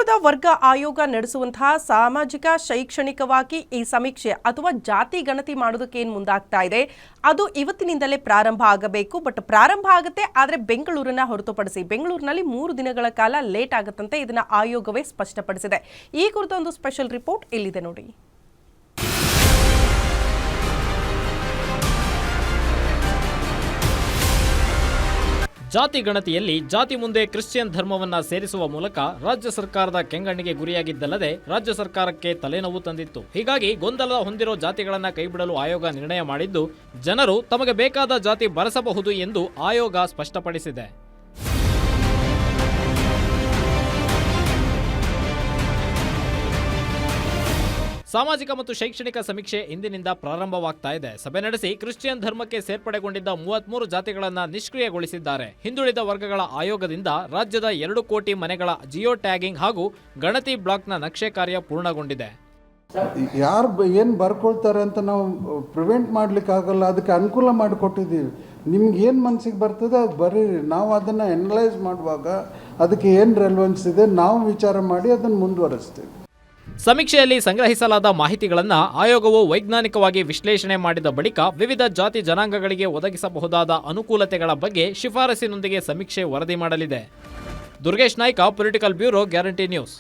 ಹಿಂದುಳಿದ ವರ್ಗ ಆಯೋಗ ನಡೆಸುವಂತಹ ಸಾಮಾಜಿಕ ಶೈಕ್ಷಣಿಕವಾಗಿ ಈ ಸಮೀಕ್ಷೆ ಅಥವಾ ಜಾತಿ ಗಣತಿ ಮಾಡೋದಕ್ಕೆ ಏನು ಮುಂದಾಗ್ತಾ ಇದೆ ಅದು ಇವತ್ತಿನಿಂದಲೇ ಪ್ರಾರಂಭ ಆಗಬೇಕು. ಬಟ್ ಪ್ರಾರಂಭ ಆಗುತ್ತೆ, ಆದರೆ ಬೆಂಗಳೂರನ್ನ ಹೊರತುಪಡಿಸಿ ಬೆಂಗಳೂರಿನಲ್ಲಿ 3 ದಿನಗಳ ಕಾಲ ಲೇಟ್ ಆಗುತ್ತಂತೆ. ಇದನ್ನ ಆಯೋಗವೇ ಸ್ಪಷ್ಟಪಡಿಸಿದೆ. ಈ ಕುರಿತ ಒಂದು ಸ್ಪೆಷಲ್ ರಿಪೋರ್ಟ್ ಇಲ್ಲಿದೆ ನೋಡಿ. ಜಾತಿ ಗಣತಿಯಲ್ಲಿ ಜಾತಿ ಮುಂದೆ ಕ್ರಿಶ್ಚಿಯನ್ ಧರ್ಮವನ್ನ ಸೇರಿಸುವ ಮೂಲಕ ರಾಜ್ಯ ಸರ್ಕಾರದ ಕೆಂಗಣ್ಣಿಗೆ ಗುರಿಯಾಗಿದ್ದಲ್ಲದೆ ರಾಜ್ಯ ಸರ್ಕಾರಕ್ಕೆ ತಲೆನೋವು ತಂದಿತ್ತು. ಹೀಗಾಗಿ ಗೊಂದಲ ಹೊಂದಿರೋ ಜಾತಿಗಳನ್ನ ಕೈಬಿಡಲು ಆಯೋಗ ನಿರ್ಣಯ ಮಾಡಿದ್ದು, ಜನರು ತಮಗೆ ಬೇಕಾದ ಜಾತಿ ಬರೆಸಬಹುದು ಎಂದು ಆಯೋಗ ಸ್ಪಷ್ಟಪಡಿಸಿದೆ. ಸಾಮಾಜಿಕ ಮತ್ತು ಶೈಕ್ಷಣಿಕ ಸಮೀಕ್ಷೆ ಇಂದಿನಿಂದ ಪ್ರಾರಂಭವಾಗ್ತಾ ಇದೆ. ಸಭೆ ನಡೆಸಿ ಕ್ರಿಶ್ಚಿಯನ್ ಧರ್ಮಕ್ಕೆ ಸೇರ್ಪಡೆಗೊಂಡಿದ್ದ 33 ಜಾತಿಗಳನ್ನು ನಿಷ್ಕ್ರಿಯಗೊಳಿಸಿದ್ದಾರೆ. ಹಿಂದುಳಿದ ವರ್ಗಗಳ ಆಯೋಗದಿಂದ ರಾಜ್ಯದ 2 ಕೋಟಿ ಮನೆಗಳ ಜಿಯೋ ಟ್ಯಾಗಿಂಗ್ ಹಾಗೂ ಗಣತಿ ಬ್ಲಾಕ್ನ ನಕ್ಷೆ ಕಾರ್ಯ ಪೂರ್ಣಗೊಂಡಿದೆ. ಯಾರು ಏನು ಬರ್ಕೊಳ್ತಾರೆ ಅಂತ ನಾವು ಪ್ರಿವೆಂಟ್ ಮಾಡಲಿಕ್ಕಾಗಲ್ಲ, ಅದಕ್ಕೆ ಅನುಕೂಲ ಮಾಡಿಕೊಟ್ಟಿದ್ದೀವಿ. ನಿಮ್ಗೆ ಏನು ಮನಸ್ಸಿಗೆ ಬರ್ತದೆ ಅದು ಬರೀರಿ. ನಾವು ಅದನ್ನು ಎನಲೈಸ್ ಮಾಡುವಾಗ ಅದಕ್ಕೆ ಏನು ರೆಲೆವೆನ್ಸ್ ಇದೆ ನಾವು ವಿಚಾರ ಮಾಡಿ ಅದನ್ನು ಮುಂದುವರಿಸ್ತೀವಿ. ಸಮೀಕ್ಷೆಯಲ್ಲಿ ಸಂಗ್ರಹಿಸಲಾದ ಮಾಹಿತಿಗಳನ್ನು ಆಯೋಗವು ವೈಜ್ಞಾನಿಕವಾಗಿ ವಿಶ್ಲೇಷಣೆ ಮಾಡಿದ ಬಳಿಕ ವಿವಿಧ ಜಾತಿ ಜನಾಂಗಗಳಿಗೆ ಒದಗಿಸಬಹುದಾದ ಅನುಕೂಲತೆಗಳ ಬಗ್ಗೆ ಶಿಫಾರಸಿನೊಂದಿಗೆ ಸಮೀಕ್ಷೆ ವರದಿ ಮಾಡಲಿದೆ. Durgesh Naik, political bureau, guarantee news.